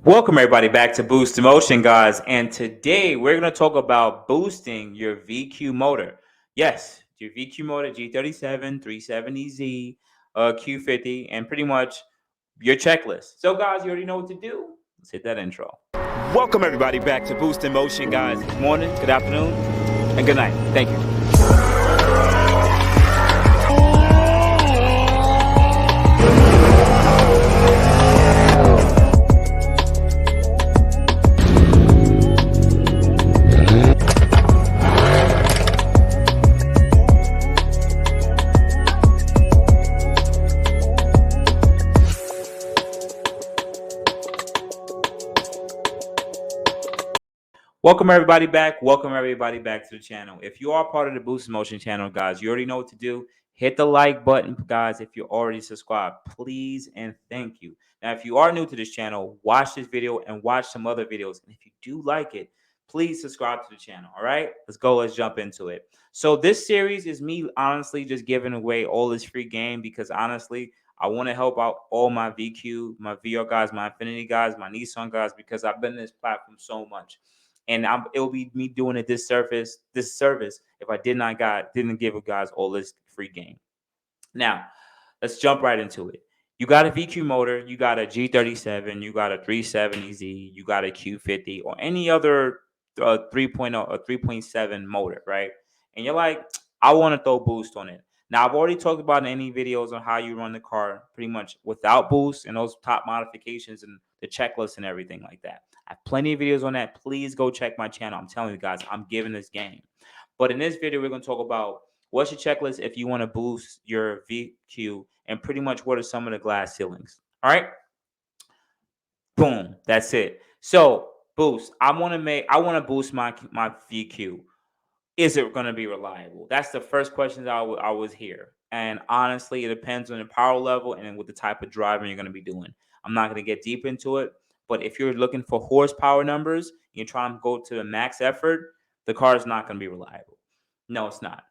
Welcome everybody back to Boost Emotion, guys. And today we're going to talk about boosting your VQ motor. Yes, your VQ motor, G37, 370Z, Q50, and pretty much your checklist. So guys, you already know what to do. Let's hit that intro. Welcome everybody back to Boost Emotion, guys. Good morning, good afternoon, and good night. Thank you. Welcome everybody back. Welcome everybody back to the channel. If you are part of the Boost Motion channel, guys, you already know what to do. Hit the like button, guys, if you're already subscribed. Please and thank you. Now, if you are new to this channel, watch this video and watch some other videos. And if you do like it, please subscribe to the channel. All right, let's go. Let's jump into it. So this series is me honestly just giving away all this free game because honestly, I want to help out all my VQ, my VR guys, my Infiniti guys, my Nissan guys, because I've been in this platform so much. And it'll be me doing a disservice if I didn't give you guys all this free game. Now, let's jump right into it. You got a VQ motor, you got a G37, you got a 370Z, you got a Q50, or any other 3.0 or 3.7 motor, right? And you're like, I want to throw boost on it. Now, I've already talked about in any videos on how you run the car pretty much without boost and those top modifications and the checklist and everything like that. I have plenty of videos on that. Please go check my channel. I'm telling you guys, I'm giving this game. But in this video, we're going to talk about what's your checklist if you want to boost your VQ and pretty much what are some of the glass ceilings. All right. Boom. That's it. So boost. I want to boost my VQ. Is it going to be reliable? That's the first question that I was here. And honestly, it depends on the power level and with the type of driving you're going to be doing. I'm not going to get deep into it, but if you're looking for horsepower numbers, you're trying to go to the max effort, the car is not going to be reliable. No, it's not.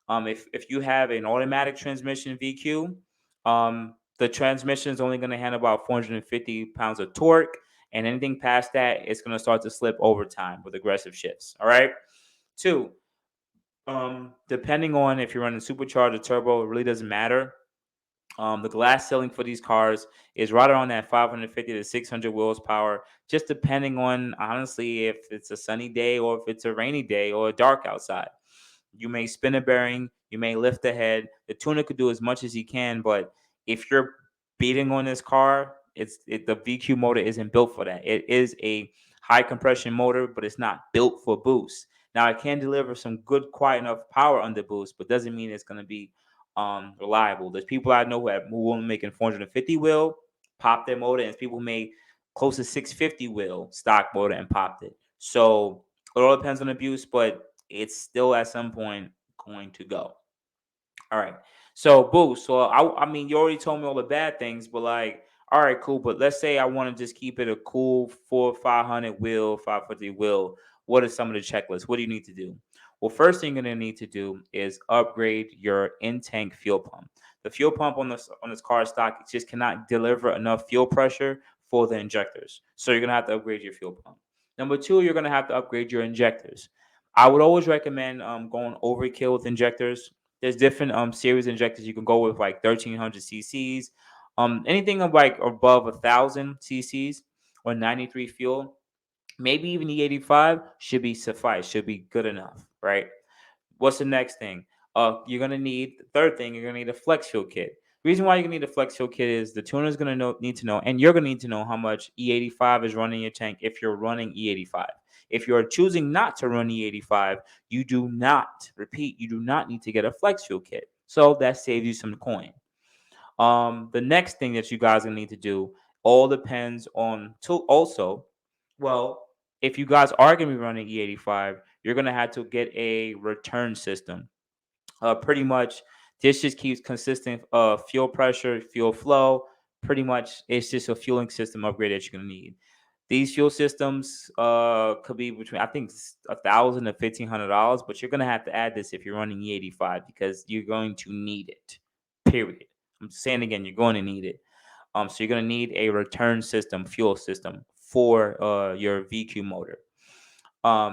If you have an automatic transmission VQ, the transmission is only going to handle about 450 pounds of torque, and anything past that, it's going to start to slip over time with aggressive shifts. All right. Two, depending on if you're running supercharged or turbo, it really doesn't matter. The glass ceiling for these cars is right around that 550 to 600 wheels power, just depending on honestly if it's a sunny day or if it's a rainy day or dark outside. You may spin a bearing, you may lift the head. The tuner could do as much as he can, but if you're beating on this car, the VQ motor isn't built for that. It is a high compression motor, but it's not built for boost. Now it can deliver some good, quiet enough power under boost, but doesn't mean it's going to be reliable. There's people I know who are making 450 wheel, pop their motor, and people who made close to 650 wheel stock motor and popped it. So it all depends on abuse, but it's still at some point going to go. All right. So boost. So I mean, you already told me all the bad things, but like, all right, cool. But let's say I want to just keep it a cool 500 wheel, 550 wheel. What are some of the checklists? What do you need to do? Well, first thing you're gonna need to do is upgrade your in-tank fuel pump. The fuel pump on this car stock it just cannot deliver enough fuel pressure for the injectors. So you're gonna have to upgrade your fuel pump. Number two, you're gonna have to upgrade your injectors. I would always recommend going overkill with injectors. There's different series injectors you can go with, like 1300 cc's, anything of like above 1000 cc's or 93 fuel, maybe even the 85 should be suffice, should be good enough, right? What's the next thing? You're gonna need the third thing. You're gonna need a flex fuel kit. The reason why you're gonna need a flex fuel kit is the tuner is gonna need to know, and you're gonna need to know how much E85 is running your tank if you're running E85. If you're choosing not to run E85, you do not, repeat, you do not need to get a flex fuel kit. So that saves you some coin. The next thing that you guys are gonna need to do all depends on also, well, if you guys are gonna be running E85, you're gonna have to get a return system. Pretty much, this just keeps consistent fuel pressure, fuel flow. Pretty much, it's just a fueling system upgrade that you're gonna need. These fuel systems could be between I think $1,000 to $1,500, but you're gonna have to add this if you're running E85 because you're going to need it. Period. I'm saying again, you're going to need it. So you're going to need a return system, fuel system for your VQ motor.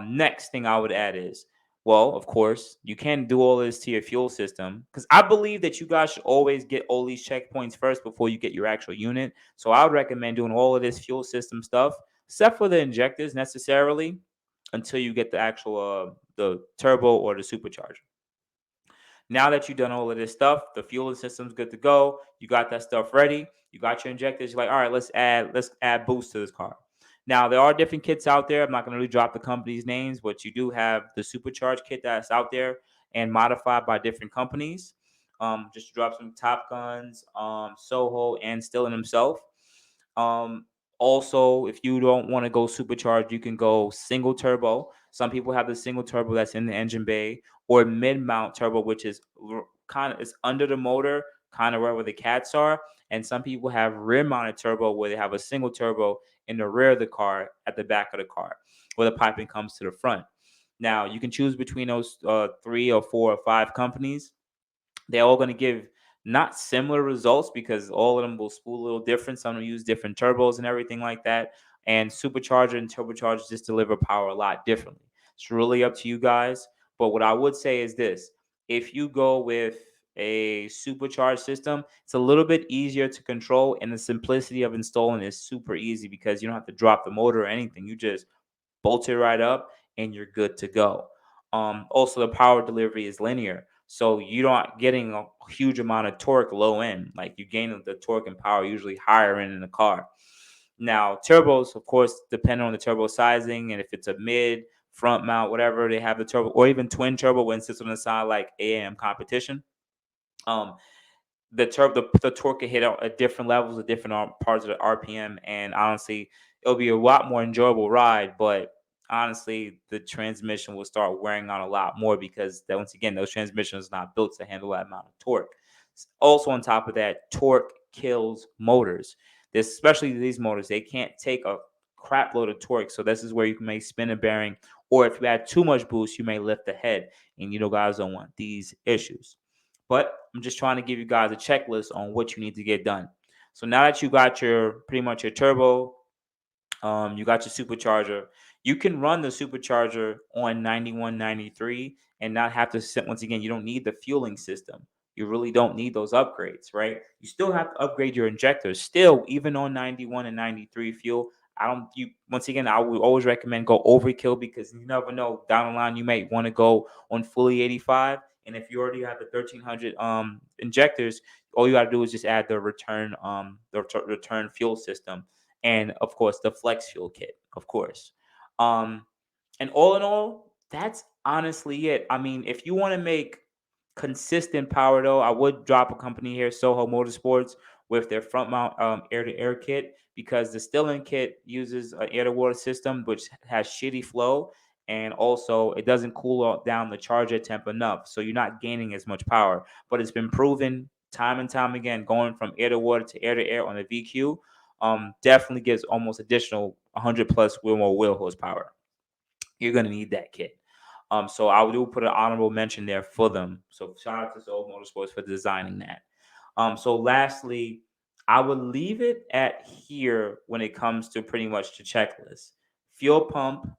Next thing I would add is, well, of course, you can't do all this to your fuel system, because I believe that you guys should always get all these checkpoints first before you get your actual unit. So I would recommend doing all of this fuel system stuff, except for the injectors necessarily, until you get the actual the turbo or the supercharger. Now that you've done all of this stuff, the fueling system's good to go. You got that stuff ready. You got your injectors. You're like, all right, let's add boost to this car. Now there are different kits out there. I'm not going to really drop the companies' names, but you do have the supercharged kit that's out there and modified by different companies. Just to drop some Top Guns, Soho, and Stillen himself. Um, Also, if you don't want to go supercharged, you can go single turbo. Some people have the single turbo that's in the engine bay, or mid mount turbo, which is kind of it's under the motor, kind of right where the cats are. And some people have rear mounted turbo, where they have a single turbo in the rear of the car at the back of the car, where the piping comes to the front. Now you can choose between those three or four or five companies. They're all going to give not similar results, because all of them will spool a little different. Some will use different turbos and everything like that. And supercharger and turbocharger just deliver power a lot differently. It's really up to you guys. But what I would say is this: if you go with a supercharged system, it's a little bit easier to control, and the simplicity of installing is super easy, because you don't have to drop the motor or anything. You just bolt it right up and you're good to go. Also, the power delivery is linear, so you're not getting a huge amount of torque low end. Like, you gain the torque and power usually higher end in the car. Now, turbos, of course, depend on the turbo sizing, and if it's a mid, front mount, whatever, they have the turbo, or even twin turbo when it sits on the side like AM competition. Um, the torque can hit at different levels at different parts of the RPM, and honestly, it'll be a lot more enjoyable ride. But honestly, the transmission will start wearing on a lot more, because that, once again, those transmissions are not built to handle that amount of torque. Also, on top of that, torque kills motors. Especially these motors, they can't take a crap load of torque. So this is where you may spin a bearing, or if you add too much boost, you may lift the head, and guys don't want these issues. But I'm just trying to give you guys a checklist on what you need to get done. So now that you got your pretty much your turbo, you got your supercharger, you can run the supercharger on 91, 93 and not have to sit. Once again, you don't need the fueling system. You really don't need those upgrades, right? You still have to upgrade your injectors. Still, even on 91 and 93 fuel, I don't. You once again, I would always recommend go overkill, because you never know, down the line you might want to go on fully 85. And if you already have the 1300 injectors, all you got to do is just add the return fuel system, and of course the flex fuel kit, of course. Um, and all in all, that's honestly it. I mean, if you want to make consistent power, though, I would drop a company here, Soho Motorsports, with their front mount air to air kit, because the Stillen kit uses an air to water system, which has shitty flow, and also it doesn't cool down the charger temp enough, so you're not gaining as much power. But it's been proven time and time again, going from air to water to air on the VQ, definitely gives almost additional 100 plus more wheel horsepower. You're gonna need that kit. So I do put an honorable mention there for them. So shout out to Soul Motorsports for designing that. So lastly, I would leave it at here when it comes to pretty much the checklist: fuel pump,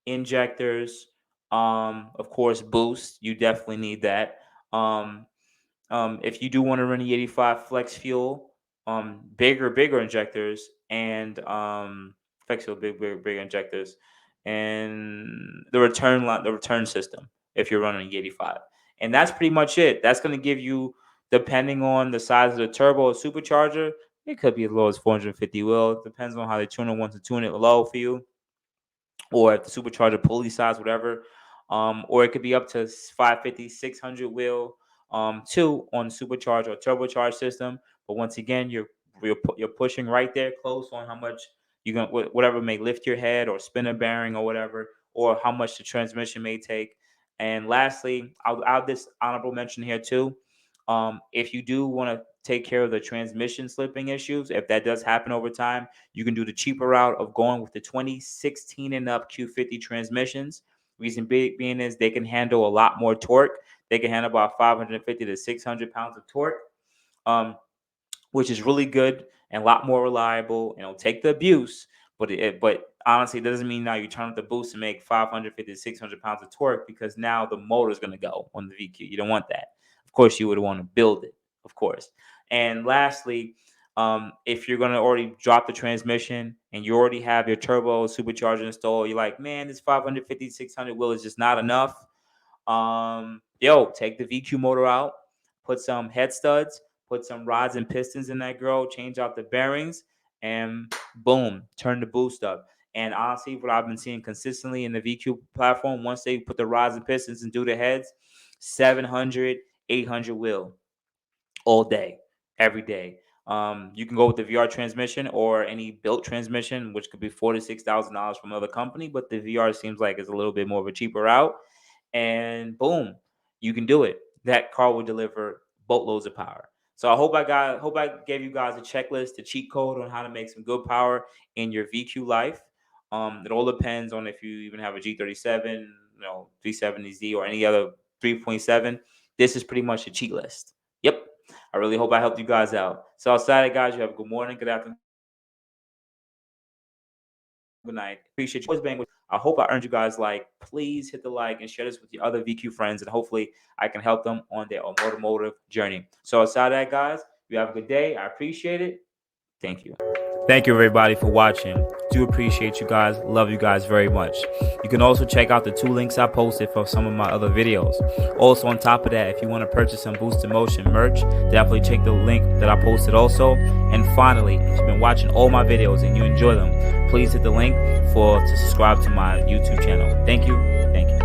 injectors, of course, boost. You definitely need that. Um, if you do want to run the 85 flex fuel, bigger injectors, and flex fuel, bigger injectors, and the return system if you're running the 85. And that's pretty much it. That's going to give you, depending on the size of the turbo or supercharger, it could be as low as 450 wheel. It depends on how the tuner wants to tune it low for you, or if the supercharger pulley size, whatever. Or it could be up to 550, 600 wheel, two on supercharged or turbocharged system. But once again, you're pushing right there close on how much you're going, whatever may lift your head or spin a bearing or whatever, or how much the transmission may take. And lastly, I'll add this honorable mention here too. If you do want to take care of the transmission slipping issues, if that does happen over time, you can do the cheaper route of going with the 2016 and up Q50 transmissions. Reason being is they can handle a lot more torque. They can handle about 550 to 600 pounds of torque, um, which is really good. and a lot more reliable. It'll take the abuse, but honestly, it doesn't mean now you turn up the boost and make 550 to 600 pounds of torque, because now the motor is going to go on the VQ. You don't want that. Of course, you would want to build it, of course. And lastly, if you're going to already drop the transmission and you already have your turbo supercharger installed, you're like, man, this 550, 600 wheel is just not enough. Take the VQ motor out, put some head studs, put some rods and pistons in that girl, change out the bearings, and boom, turn the boost up. And honestly, what I've been seeing consistently in the VQ platform, once they put the rods and pistons and do the heads, 700, 800 wheel all day, every day. You can go with the VR transmission or any built transmission, which could be $4,000 to $6,000 from another company, but the VR seems like it's a little bit more of a cheaper route. And boom, you can do it. That car will deliver boatloads of power. So I hope I gave you guys a checklist, a cheat code on how to make some good power in your VQ life. It all depends on if you even have a G37, 370Z, or any other 3.7. This is pretty much a cheat list. Yep. I really hope I helped you guys out. So outside, guys, you have a good morning, good afternoon, good night. Appreciate you always being with. I hope I earned you guys like. Please hit the like and share this with your other VQ friends, and hopefully I can help them on their automotive journey. So outside that, guys, you have a good day. I appreciate it. Thank you. Thank you, everybody, for watching. Do appreciate you guys. Love you guys very much. You can also check out the 2 links I posted for some of my other videos. Also, on top of that, if you want to purchase some boostinmotion merch, definitely check the link that I posted also. And finally, if you've been watching all my videos and you enjoy them, please hit the link to subscribe to my YouTube channel. Thank you. Thank you.